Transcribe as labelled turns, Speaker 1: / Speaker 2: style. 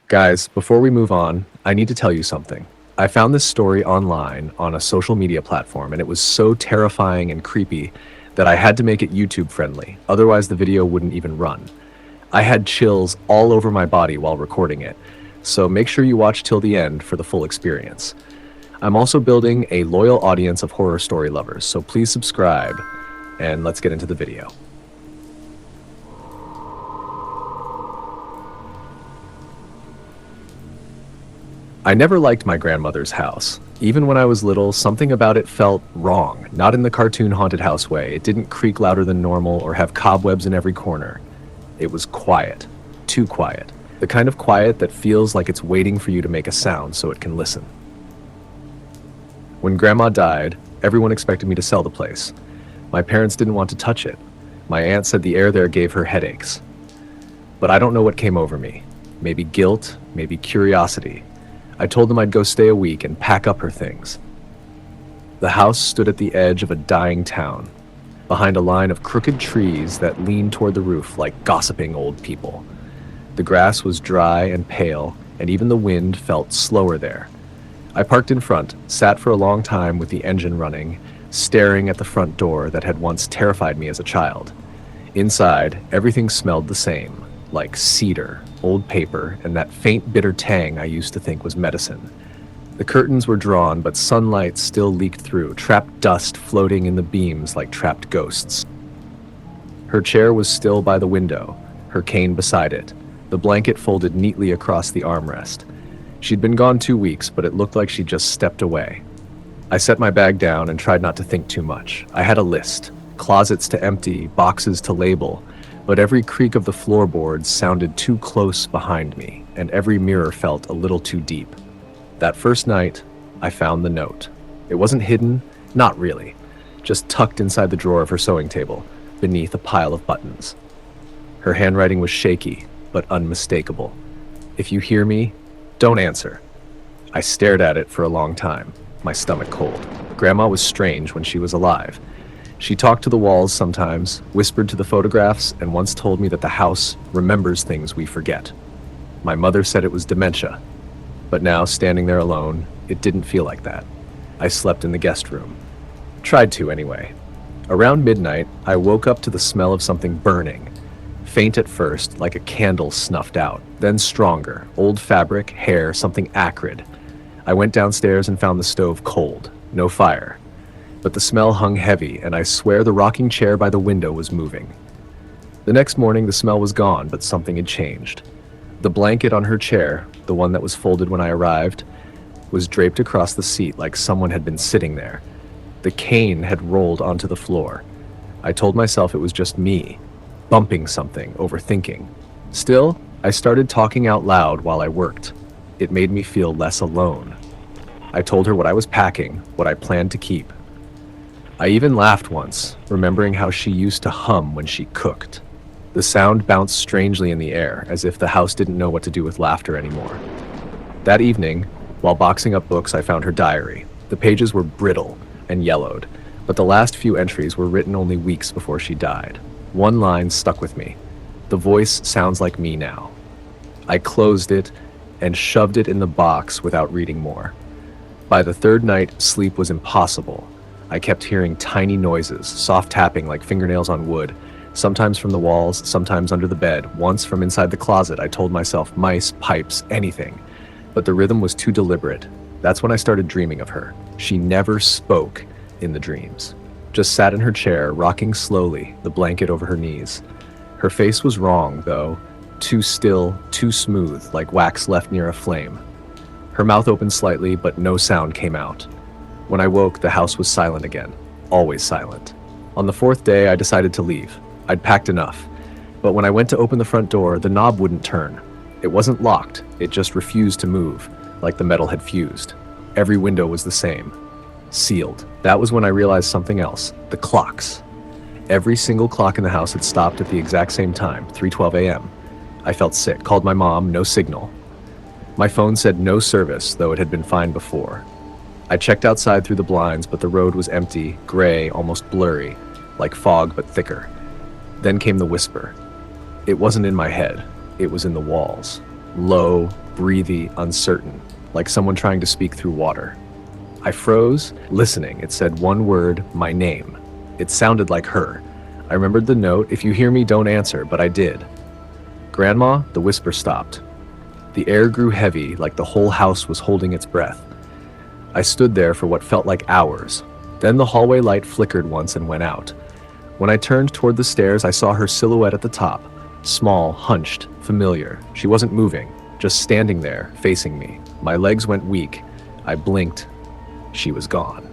Speaker 1: Guys, before we move on, I need to tell you something. I found this story online on a social media platform, and it was so terrifying and creepy that I had to make it YouTube friendly. Otherwise, the video wouldn't even run. I had chills all over my body while recording it, so make sure you watch till the end for the full experience. I'm also building a loyal audience of horror story lovers, so please subscribe, and let's get into the video. I never liked my grandmother's house. Even when I was little, something about it felt wrong. Not in the cartoon haunted house way. It didn't creak louder than normal or have cobwebs in every corner. It was quiet. Too quiet. The kind of quiet that feels like it's waiting for you to make a sound so it can listen. When Grandma died, everyone expected me to sell the place. My parents didn't want to touch it. My aunt said the air there gave her headaches. But I don't know what came over me. Maybe guilt, maybe curiosity. I told them I'd go stay a week and pack up her things. The house stood at the edge of a dying town, behind a line of crooked trees that leaned toward the roof like gossiping old people. The grass was dry and pale, and even the wind felt slower there. I parked in front, sat for a long time with the engine running, staring at the front door that had once terrified me as a child. Inside, everything smelled the same, like cedar, old paper, and that faint bitter tang I used to think was medicine. The curtains were drawn, but sunlight still leaked through, trapped dust floating in the beams like trapped ghosts. Her chair was still by the window, her cane beside it, the blanket folded neatly across the armrest. She'd been gone 2 weeks, but it looked like she'd just stepped away. I set my bag down and tried not to think too much. I had a list, closets to empty, boxes to label, but every creak of the floorboards sounded too close behind me, and every mirror felt a little too deep. That first night, I found the note. It wasn't hidden, not really, just tucked inside the drawer of her sewing table, beneath a pile of buttons. Her handwriting was shaky, but unmistakable. If you hear me, don't answer. I stared at it for a long time, my stomach cold. Grandma was strange when she was alive. She talked to the walls sometimes, whispered to the photographs, and once told me that the house remembers things we forget. My mother said it was dementia, but now, standing there alone, it didn't feel like that. I slept in the guest room. Tried to, anyway. Around midnight, I woke up to the smell of something burning. Faint at first, like a candle snuffed out, then stronger, old fabric, hair, something acrid. I went downstairs and found the stove cold, no fire. But the smell hung heavy, and I swear the rocking chair by the window was moving. The next morning, the smell was gone, but something had changed. The blanket on her chair, the one that was folded when I arrived, was draped across the seat like someone had been sitting there. The cane had rolled onto the floor. I told myself it was just me, bumping something, overthinking. Still, I started talking out loud while I worked. It made me feel less alone. I told her what I was packing, what I planned to keep. I even laughed once, remembering how she used to hum when she cooked. The sound bounced strangely in the air, as if the house didn't know what to do with laughter anymore. That evening, while boxing up books, I found her diary. The pages were brittle and yellowed, but the last few entries were written only weeks before she died. One line stuck with me. The voice sounds like me now. I closed it and shoved it in the box without reading more. By the third night, sleep was impossible. I kept hearing tiny noises, soft tapping like fingernails on wood, sometimes from the walls, sometimes under the bed. Once from inside the closet, I told myself mice, pipes, anything. But the rhythm was too deliberate. That's when I started dreaming of her. She never spoke in the dreams. Just sat in her chair, rocking slowly, the blanket over her knees. Her face was wrong, though. Too still, too smooth, like wax left near a flame. Her mouth opened slightly, but no sound came out. When I woke, the house was silent again. Always silent. On the fourth day, I decided to leave. I'd packed enough. But when I went to open the front door, the knob wouldn't turn. It wasn't locked. It just refused to move, like the metal had fused. Every window was the same. Sealed. That was when I realized something else. The clocks. Every single clock in the house had stopped at the exact same time, 3:12 a.m. I felt sick, called my mom, no signal. My phone said no service, though it had been fine before. I checked outside through the blinds, but the road was empty, gray, almost blurry, like fog but thicker. Then came the whisper. It wasn't in my head, it was in the walls. low, breathy, uncertain, like someone trying to speak through water. I froze, listening. It said one word, my name. It sounded like her. I remembered the note, if you hear me, don't answer, but I did. Grandma, the whisper stopped. The air grew heavy, like the whole house was holding its breath. I stood there for what felt like hours. Then the hallway light flickered once and went out. When I turned toward the stairs, I saw her silhouette at the top. Small, hunched, familiar. She wasn't moving, just standing there, facing me. My legs went weak. I blinked. She was gone.